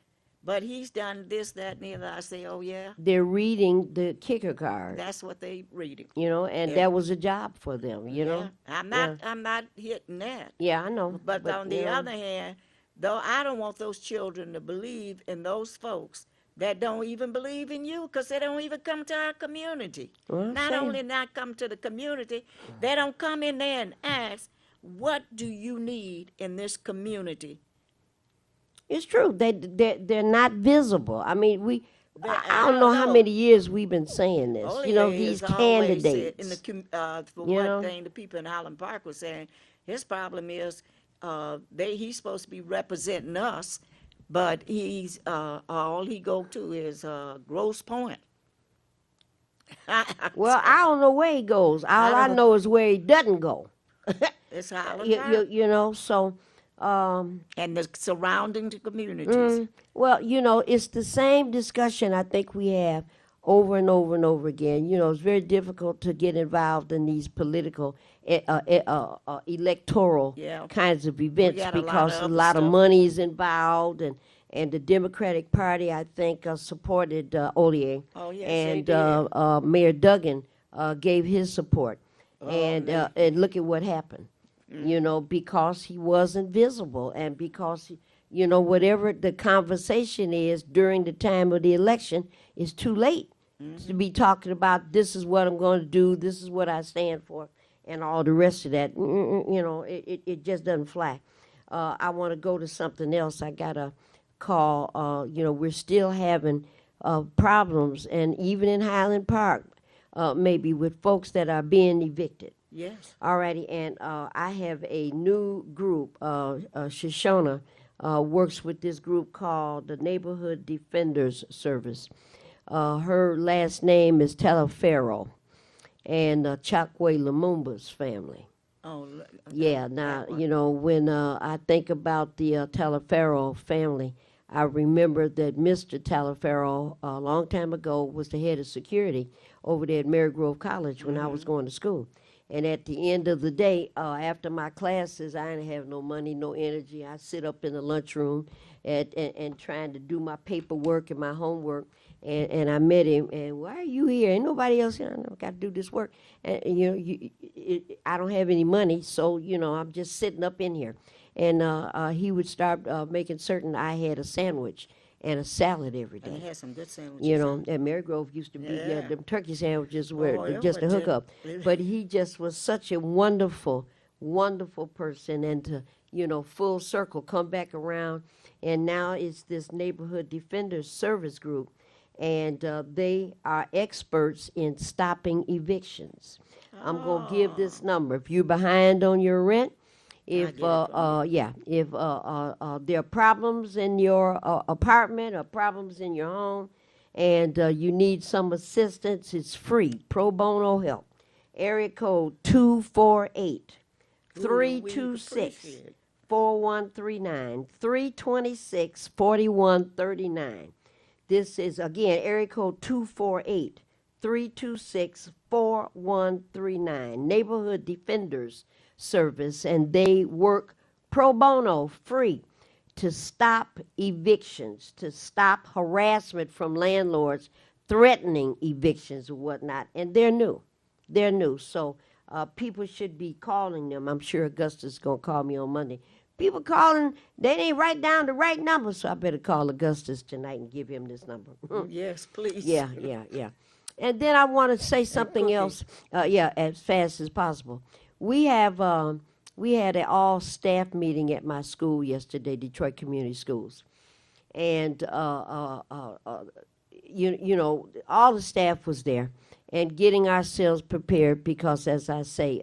But he's done this, that, and the other. I say, oh, yeah, They're reading the kicker card, that's what they reading. and that was a job for them, Yeah. I'm not hitting that. Yeah, I know. But on the you know, other hand, though, I don't want those children to believe in those folks that don't even believe in you because they don't even come to our community. Well, I'm Not saying. only not come to the community, they don't come in there and ask, what do you need in this community? It's true. They're not visible. I mean, I don't know how no. many years we've been saying this. Olivier These has always said candidates. in the for You one know? thing, the people in Highland Park were saying his problem is he's supposed to be representing us, but he's all he go to is Grosse Point. Well, I don't know where he goes. All I know is where he doesn't go. It's Highland Park. So. And the surrounding communities. Well, it's the same discussion I think we have over and over and over again. It's very difficult to get involved in these political, electoral Yeah. kinds of events got a lot because of a other lot of stuff. money is involved, and the Democratic Party, I think, supported Ollier. Oh, yes, and they did. Mayor Duggan gave his support. Oh, And look at what happened. Because he wasn't visible and because, whatever the conversation is during the time of the election, it's too late to be talking about this is what I'm going to do, this is what I stand for, and all the rest of that. It just doesn't fly. I want to go to something else. I got a call. We're still having problems, and even in Highland Park, maybe with folks that are being evicted. Yes. Alrighty, and I have a new group. Shoshona works with this group called the Neighborhood Defenders Service. Her last name is Telefero, and Chokwe Lumumba's family. Oh, Yeah, now, when I think about the Telefero family, I remember that Mr. Telefero, a long time ago, was the head of security over there at Mary Grove College when I was going to school. And at the end of the day, after my classes, I didn't have no money, no energy. I sit up in the lunchroom and trying to do my paperwork and my homework. And I met him, and why are you here? Ain't nobody else here. I got to do this work. And, I don't have any money, so, I'm just sitting up in here. And he would start making certain I had a sandwich and a salad every they day. had some good sandwiches. And Mary Grove used to be, Yeah. them turkey sandwiches were Oh, yeah, just a but hookup. yeah. But he just was such a wonderful, wonderful person, and to, full circle, come back around. And now it's this Neighborhood Defenders Service Group, and they are experts in stopping evictions. I'm going to give this number. If you're behind on your rent, if there are problems in your apartment or problems in your home, and you need some assistance, it's free, pro bono help. Area code 248-326-4139, 326-4139. This is, again, area code 248-326-4139, Neighborhood Defenders Service, and they work pro bono, free, to stop evictions, to stop harassment from landlords threatening evictions and whatnot. And they're new. So people should be calling them. I'm sure Augustus is going to call me on Monday. People calling, they didn't write down the right number, so I better call Augustus tonight and give him this number. Yes, please. Yeah. And then I want to say something else, as fast as possible. We have we had an all-staff meeting at my school yesterday, Detroit Community Schools. And, you know, all the staff was there and getting ourselves prepared because, as I say,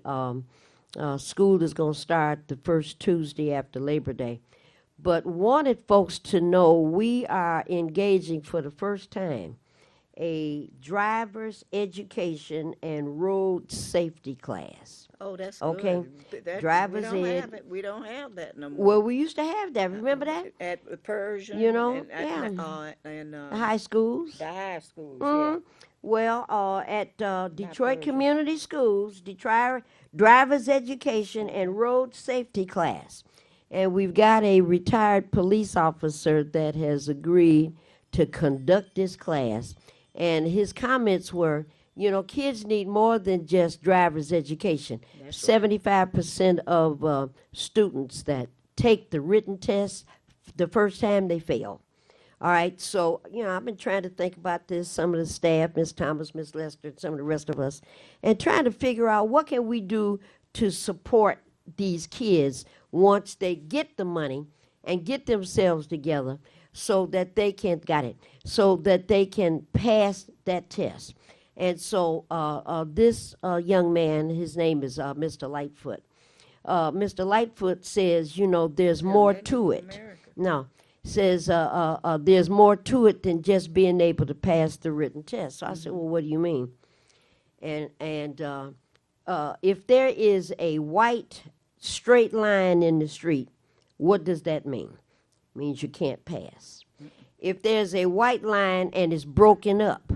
school is going to start the first Tuesday after Labor Day. But wanted folks to know we are engaging for the first time a driver's education and road safety class. Oh, that's Okay. good. That, Driver's we don't ed. have it. We don't have that no more. Well, we used to have that. Remember that? At Persian, You know, and, The high schools. the high schools. Mhm. Well, at Detroit Community Schools, Detroit driver's education and road safety class. And we've got a retired police officer that has agreed to conduct this class. And his comments were, you know, kids need more than just driver's education. 75% of students that take the written test, the first time they fail. All right, so, you know, I've been trying to think about this, some of the staff, Ms. Thomas, Ms. Lester, and some of the rest of us, and trying to figure out what can we do to support these kids once they get the money and get themselves together so that they can, so that they can pass that test. And so this young man, his name is Mr. Lightfoot. Mr. Lightfoot says, you know, there's more to it. No, says there's more to it than just being able to pass the written test. So I said, well, what do you mean? And if there is a white straight line in the street, what does that mean? It means you can't pass. If there's a white line and it's broken up,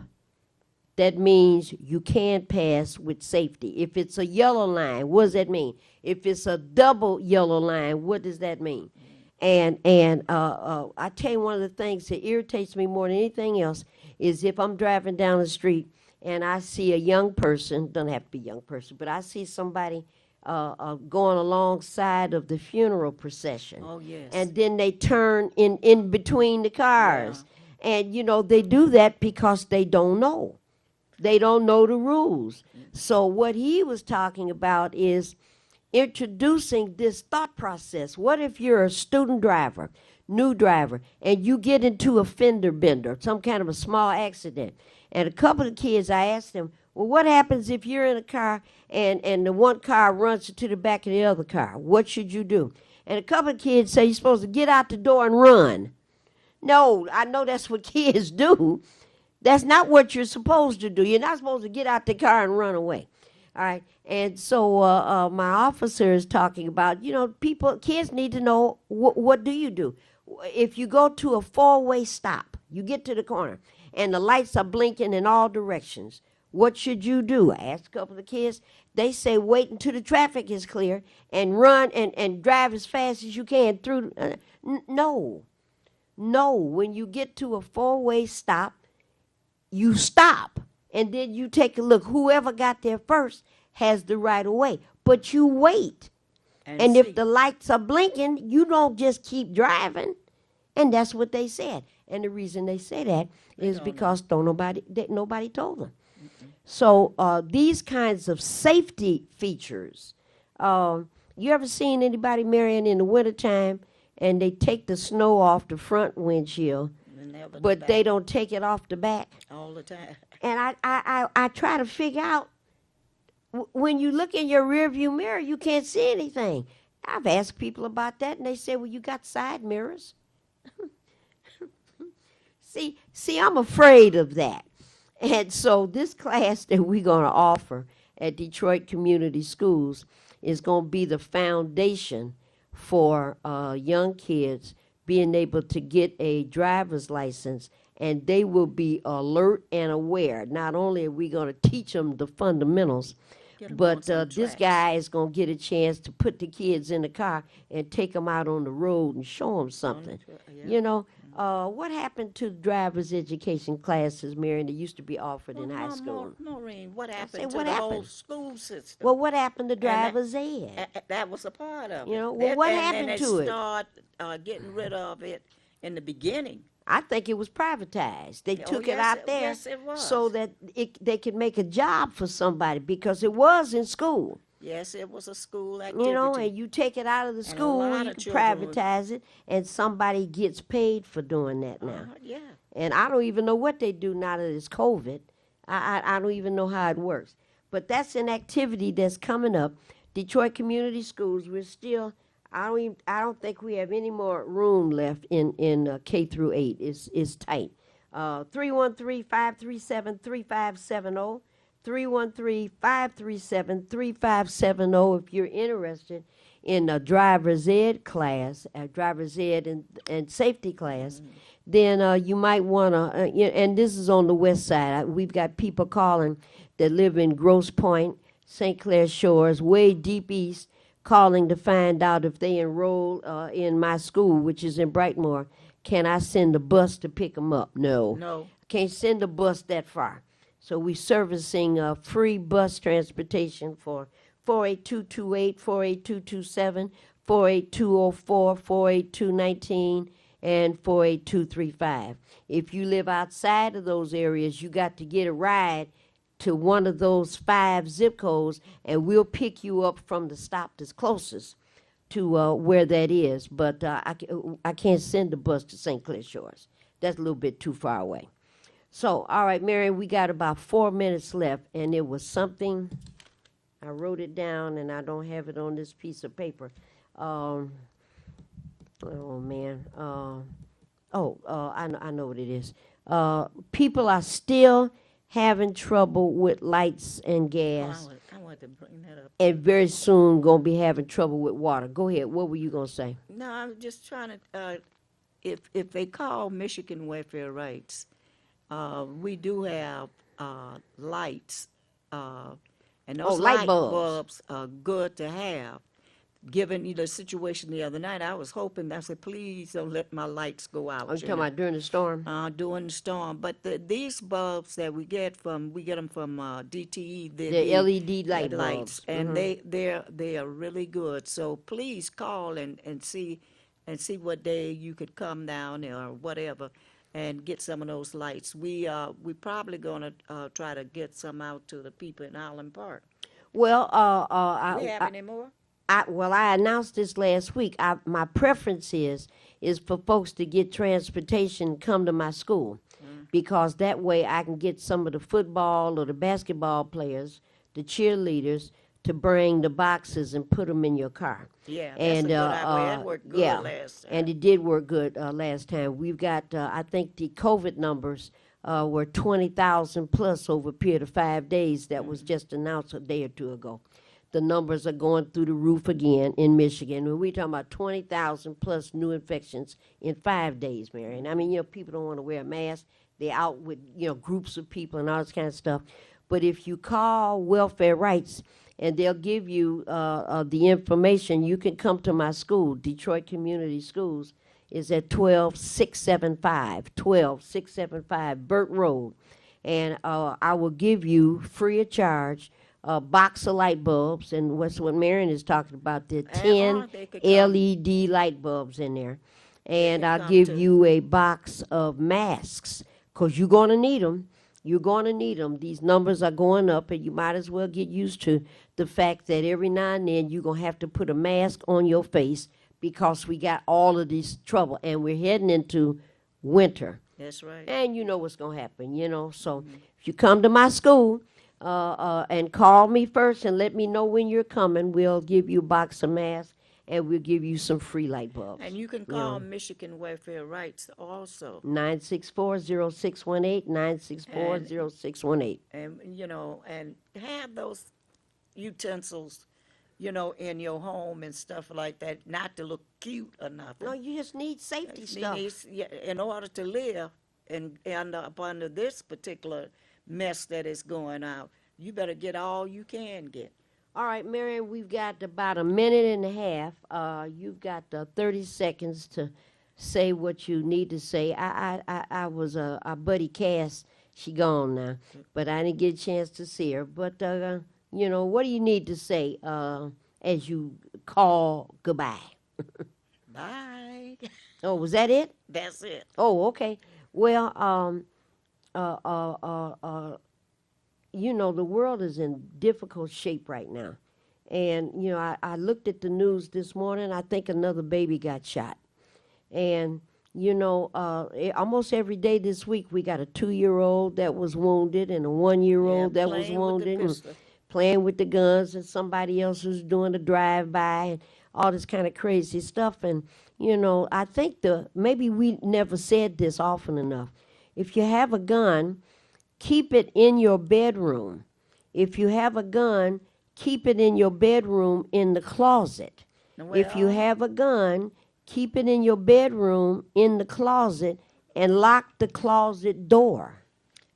that means you can pass with safety. If it's a yellow line, what does that mean? If it's a double yellow line, what does that mean? And I tell you, one of the things that irritates me more than anything else is if I'm driving down the street and I see a young person, doesn't have to be a young person, but I see somebody going alongside of the funeral procession. Oh, yes. And then they turn in between the cars. Yeah. And, you know, they do that because they don't know. They don't know the rules. So what he was talking about is introducing this thought process. What if you're a student driver, new driver, and you get into a fender bender, some kind of a small accident? And a couple of kids, I asked them, well, what happens if you're in a car and the one car runs into the back of the other car? What should you do? And a couple of kids say you're supposed to get out the door and run. No, I know that's what kids do. That's not what you're supposed to do. You're not supposed to get out the car and run away. All right. And so my officer is talking about, you know, kids need to know what do you do? If you go to a four-way stop, you get to the corner, and the lights are blinking in all directions, what should you do? I asked a couple of kids. They say wait until the traffic is clear and run and drive as fast as you can through. No. When you get to a four-way stop, you stop, and then you take a look. Whoever got there first has the right of way, but you wait. And if the lights are blinking, you don't just keep driving. And that's what they said. And the reason they say that is because nobody told them. So these kinds of safety features, you ever seen anybody, Marion, in the wintertime, and they take the snow off the front windshield, but they don't take it off the back? All the time. And I try to figure out, when you look in your rearview mirror, you can't see anything. I've asked people about that, and they say, well, you got side mirrors. See, I'm afraid of that. And so this class that we're going to offer at Detroit Community Schools is going to be the foundation for young kids being able to get a driver's license, and they will be alert and aware. Not only are we going to teach them the fundamentals, but this guy is going to get a chance to put the kids in the car and take them out on the road and show them something. You know, what happened to driver's education classes, Marion, that used to be offered in high school? Maureen, what happened said, to what the happened? whole school system? Well, what happened to driver's ed? That was a part of it. You know, well, what happened to it? They start getting rid of it in the beginning. I think it was privatized. They took it out there yes, it was. so that they could make a job for somebody, because it was in school. Yes, it was a school activity. You know, and you take it out of the a school, lot you of can children was- privatize it, and somebody gets paid for doing that now. Yeah. And I don't even know what they do now that it's COVID. I don't even know how it works. But that's an activity that's coming up. Detroit Community Schools, we're still, I don't think we have any more room left in K through 8. It's tight. 313-537-3570. 313-537-3570 if you're interested in a driver's ed class, a driver's ed and safety class, then you might want to, and this is on the west side. We've got people calling that live in Grosse Pointe, St. Clair Shores, way deep east, calling to find out if they enroll in my school, which is in Brightmoor. Can I send a bus to pick them up? No. No. Can't send a bus that far. So we're servicing free bus transportation for 48228, 48227, 48204, 48219, and 48235. If you live outside of those areas, you got to get a ride to one of those 5 zip codes, and we'll pick you up from the stop that's closest to where that is. But I can't send the bus to St. Clair Shores. That's a little bit too far away. So, all right, Mary, we got about 4 minutes left, and it was something, I wrote it down, and I don't have it on this piece of paper. Oh, man. I know what it is. People are still having trouble with lights and gas, I wanted to bring that up. and very soon going to be having trouble with water. Go ahead. What were you going to say? No, I'm just trying to, if they call Michigan Welfare Rights, we do have lights, and those light light bulbs. bulbs are good to have. Given the situation the other night, I was hoping, I said, please don't let my lights go out. Are you talking about during the storm? During the storm. But these bulbs that we get them from DTE. The LED light bulbs. And they are really good. So please call and see what day you could come down or whatever and get some of those lights. We probably gonna try to get some out to the people in Highland Park. Well, We have any more? I announced this last week. My preference is for folks to get transportation, come to my school, because that way I can get some of the football or the basketball players, the cheerleaders, to bring the boxes and put them in your car. Yeah, that's a good idea. That worked good last time. And it did work good last time. We've got, I think the COVID numbers were 20,000 plus over a period of 5 days. That was just announced a day or two ago. The numbers are going through the roof again in Michigan. When we're talking about 20,000 plus new infections in 5 days, Marion. I mean, people don't want to wear a mask. They're out with, groups of people and all this kind of stuff. But if you call Welfare Rights, and they'll give you the information, you can come to my school, Detroit Community Schools, is at 12675 Burt Road. And I will give you, free of charge, a box of light bulbs, and what's what Marion is talking about, the 10 they could come. LED light bulbs in there. And could I'll come give too. you a box of masks, because you're going to need them. You're going to need them. These numbers are going up, and you might as well get used to the fact that every now and then you're going to have to put a mask on your face, because we got all of this trouble, and we're heading into winter. That's right. And you know what's going to happen, So if you come to my school and call me first and let me know when you're coming, we'll give you a box of masks, and we'll give you some free light bulbs. And you can call Michigan Welfare Rights also. 964-0618, 964-0618. And, and have those utensils, in your home and stuff like that, not to look cute or nothing. No, you just need safety stuff. In order to live and up under this particular mess that is going out, you better get all you can get. All right, Marion, we've got about a minute and a half. You've got 30 seconds to say what you need to say. I was our buddy Cass. She gone now, but I didn't get a chance to see her. But what do you need to say as you call goodbye? Bye. Oh, was that it? That's it. Oh, okay. Well, the world is in difficult shape right now. And, you know, I looked at the news this morning. I think another baby got shot. And, you know, almost every day this week we got a 2-year-old that was wounded and a 1-year-old that was playing with the wounded and pistol. playing with the guns, and somebody else was doing a drive-by and all this kind of crazy stuff. And, you know, I think maybe we never said this often enough. If you have a gun, keep it in your bedroom. If you have a gun, keep it in your bedroom in the closet. If you have a gun, keep it in your bedroom in the closet and lock the closet door.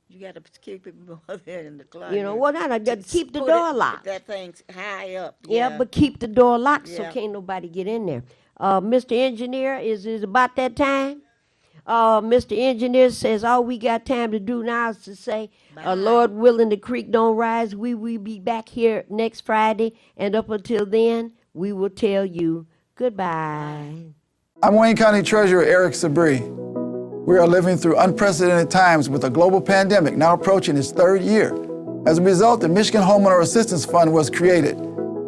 You got to keep it more there in the closet. You know, well, not keep the Put door it- locked. That thing's high up. Yeah, but keep the door locked so Yeah. can't nobody get in there. Mr. Engineer, is it about that time? Mr. Engineer says all we got time to do now is to say, Lord willing, the creek don't rise. We will be back here next Friday, and up until then, we will tell you goodbye. I'm Wayne County Treasurer Eric Sabri. We are living through unprecedented times with a global pandemic now approaching its 3rd year. As a result, the Michigan Homeowner Assistance Fund was created.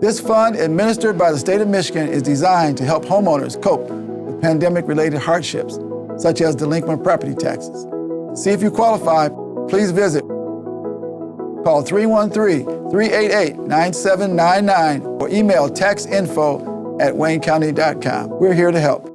This fund, administered by the state of Michigan, is designed to help homeowners cope with pandemic-related hardships, such as delinquent property taxes. To see if you qualify, please visit. Call 313-388-9799 or email taxinfo@waynecounty.com. We're here to help.